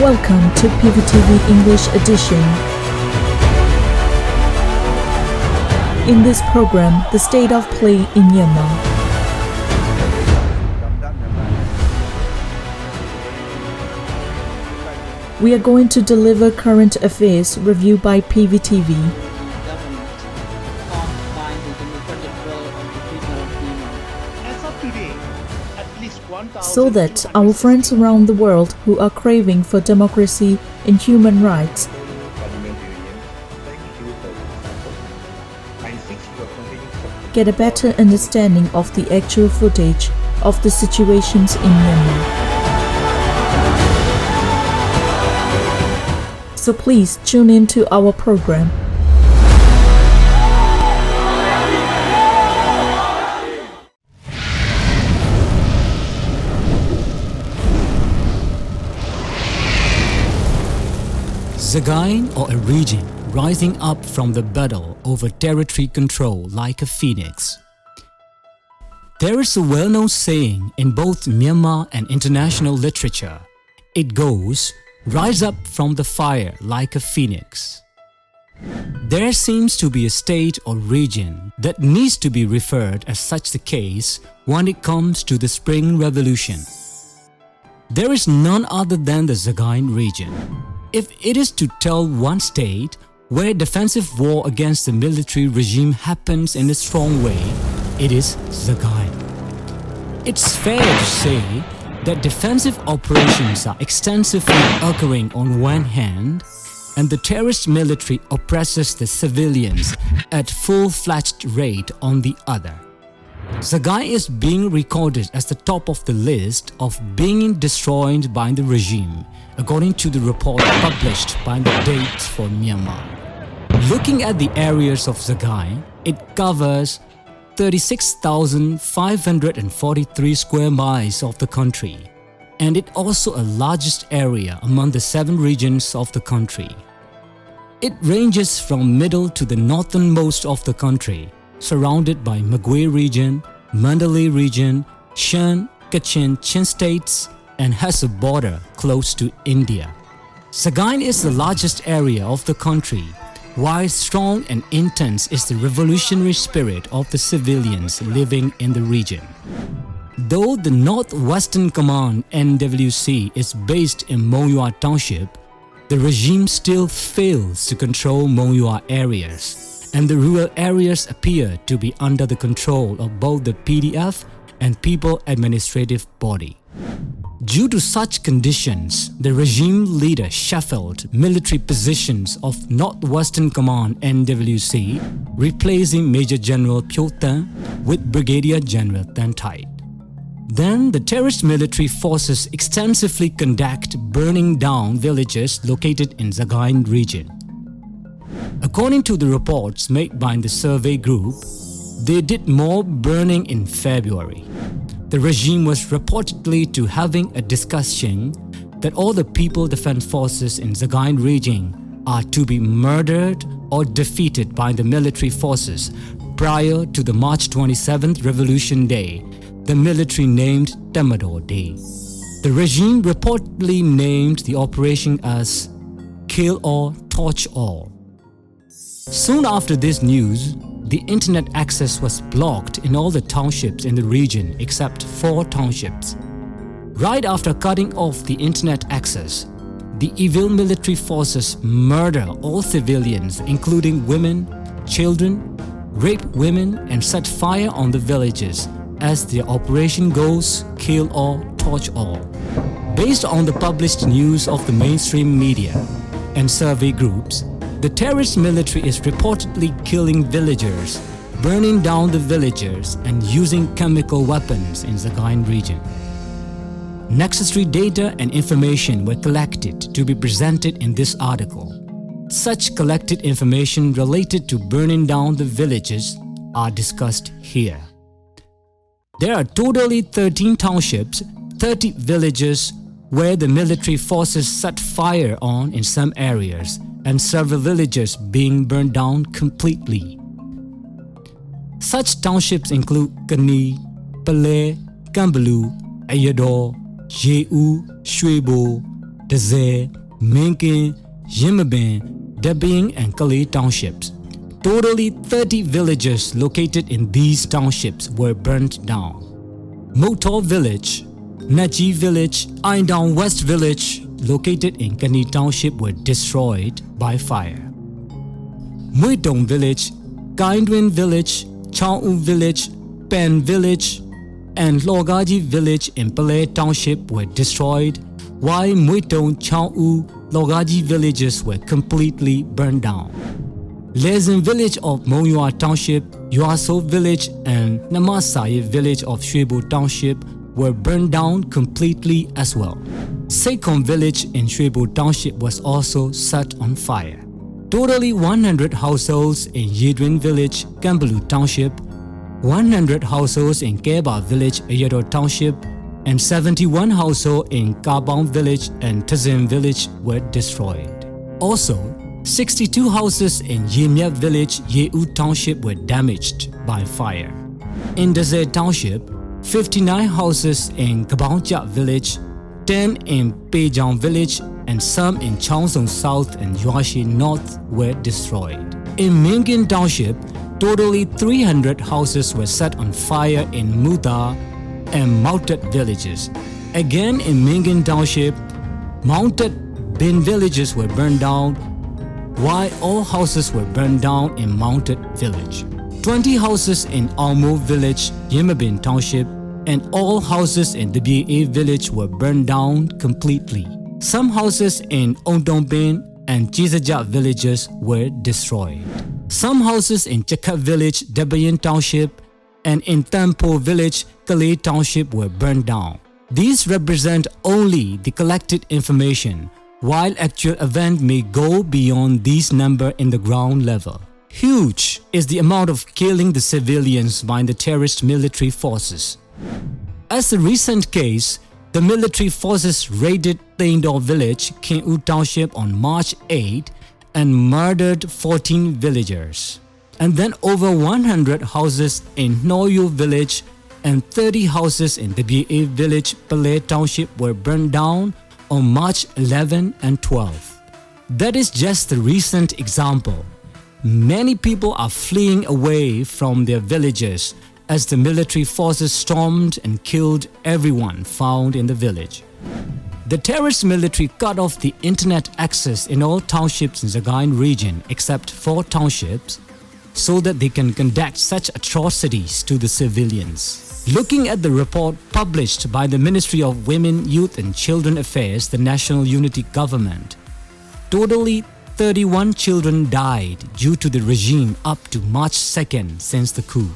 Welcome to PVTV English edition. In this program, the state of play in Myanmar. We are going to deliver current affairs review by PVTV. So that our friends around the world who are craving for democracy and human rights get a better understanding of the actual footage of the situations in Myanmar. So please tune in to our program. Sagaing, or a region rising up from the battle over territory control like a phoenix. There is a well-known saying in both Myanmar and international literature. It goes, "Rise up from the fire like a phoenix." There seems to be a state or region that needs to be referred as such the case when it comes to the Spring Revolution. There is none other than the Sagaing region. If it is to tell one state where defensive war against the military regime happens in a strong way, it is Sagaing. It's fair to say that defensive operations are extensively occurring on one hand, and the terrorist military oppresses the civilians at full-fledged rate on the other. Sagaing is being recorded as the top of the list of being destroyed by the regime, according to the report published by the Dates for Myanmar. Looking at the areas of Sagaing, it covers 36,543 square miles of the country, and it also a largest area among the 7 regions of the country. It ranges from middle to the northernmost of the country, surrounded by Magwe region, Mandalay region, Shan, Kachin, Chin states, and has a border close to India. Sagaing is the largest area of the country, while strong and intense is the revolutionary spirit of the civilians living in the region. Though the Northwestern Command NWC is based in Mongyua Township, the regime still fails to control Mongyua areas, and the rural areas appear to be under the control of both the PDF and People Administrative Body. Due to such conditions, the regime leader shuffled military positions of Northwestern Command NWC, replacing Major General Pyo Tan with Brigadier General Tan Thait. Then the terrorist military forces extensively conduct burning down villages located in Sagaing region. According to the reports made by the survey group, they did more burning in February. The regime was reportedly to having a discussion that all the People Defense Forces in Sagaing region are to be murdered or defeated by the military forces prior to the March 27th Revolution Day, the military named Tamador Day. The regime reportedly named the operation as Kill All, Torch All. Soon after this news, the internet access was blocked in all the townships in the region except 4 townships. Right after cutting off the internet access, the evil military forces murder all civilians, including women, children, rape women, and set fire on the villages as their operation goes Kill All, Torch All. Based on the published news of the mainstream media and survey groups, the terrorist military is reportedly killing villagers, burning down the villages, and using chemical weapons in the Sagaing region. Necessary data and information were collected to be presented in this article. Such collected information related to burning down the villages are discussed here. There are totally 13 townships, 30 villages where the military forces set fire on in some areas, and several villages being burned down completely. Such townships include Kani, Pale, Kambalu, Ayador, Je'u, Shwebo, Daze, Minkin, Yimabin, Debing and Kalay townships. Totally 30 villages located in these townships were burnt down. Motor Village, Nachi Village, Aindown West Village, located in Kani Township were destroyed by fire. Muidong Village, Kaindwin Village, Chao Village, Pen Village, and Logaji Village in Palay Township were destroyed, while Muidong, Chao, Logaji villages were completely burned down. Lezen Village of Mongyua Township, Yuaso Village, and Namasaye Village of Shwebo Township were burned down completely as well. Sagaing Village in Shwebo Township was also set on fire. Totally 100 households in Yidwin Village, Kambalu Township, 100 households in Keba Village, Ayado Township, and 71 households in Kabang Village and Tazim Village were destroyed. Also, 62 houses in Yimyap Village, Yeu Township were damaged by fire. In Daze Township, 59 houses in Kabaungja Village, 10 in Pejang Village, and some in Changsong South and Yuashi North were destroyed. In Mingin Township, totally 300 houses were set on fire in Muda and Mounted villages. Again in Mingin Township, Mounted Bin villages were burned down, while all houses were burned down in Mounted village. 20 houses in Almo Village, Yimabin Township, and all houses in the BA village were burned down completely. Some houses in Ondongbin and Chizaja villages were destroyed. Some houses in Chaka Village, Debayan Township, and in Tampo Village, Kalay Township were burned down. These represent only the collected information, while actual event may go beyond these number in the ground level. Huge is the amount of killing the civilians by the terrorist military forces. As a recent case, the military forces raided Thaindor Village, Kingu Township on March 8 and murdered 14 villagers. And then over 100 houses in Noyo Village and 30 houses in the BA Village, Palay Township were burned down on March 11 and 12. That is just the recent example. Many people are fleeing away from their villages as the military forces stormed and killed everyone found in the village. The terrorist military cut off the internet access in all townships in Sagaing region except 4 townships so that they can conduct such atrocities to the civilians. Looking at the report published by the Ministry of Women, Youth and Children Affairs, the National Unity Government, totally 31 children died due to the regime up to March 2nd since the coup.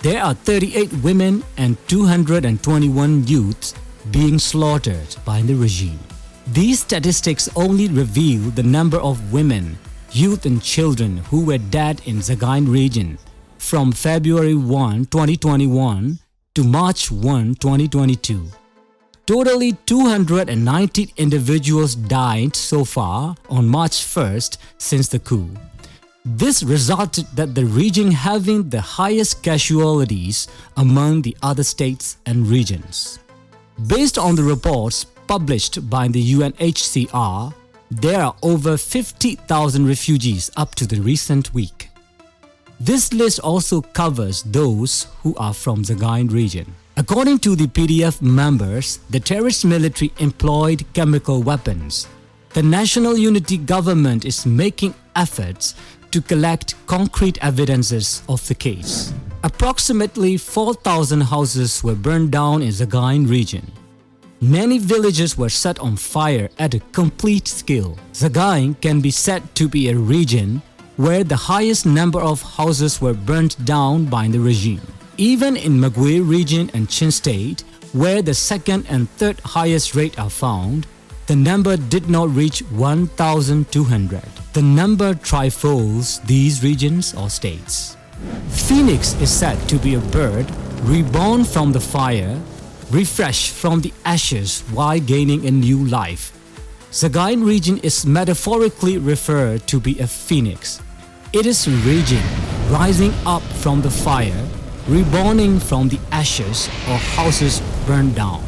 There are 38 women and 221 youths being slaughtered by the regime. These statistics only reveal the number of women, youth and children who were dead in Sagaing region from February 1, 2021 to March 1, 2022. Totally 290 individuals died so far on March 1st since the coup. This resulted that the region having the highest casualties among the other states and regions. Based on the reports published by the UNHCR, there are over 50,000 refugees up to the recent week. This list also covers those who are from the Sagaing region. According to the PDF members, the terrorist military employed chemical weapons. The National Unity Government is making efforts to collect concrete evidences of the case. Approximately 4,000 houses were burned down in the Sagaing region. Many villages were set on fire at a complete scale. Sagaing can be said to be a region where the highest number of houses were burnt down by the regime. Even in Magwe region and Chin State, where the second and third highest rate are found, the number did not reach 1,200. The number trifles these regions or states. Phoenix is said to be a bird reborn from the fire, refreshed from the ashes while gaining a new life. Sagaing region is metaphorically referred to be a phoenix. It is a region rising up from the fire, reborning from the ashes or houses burned down.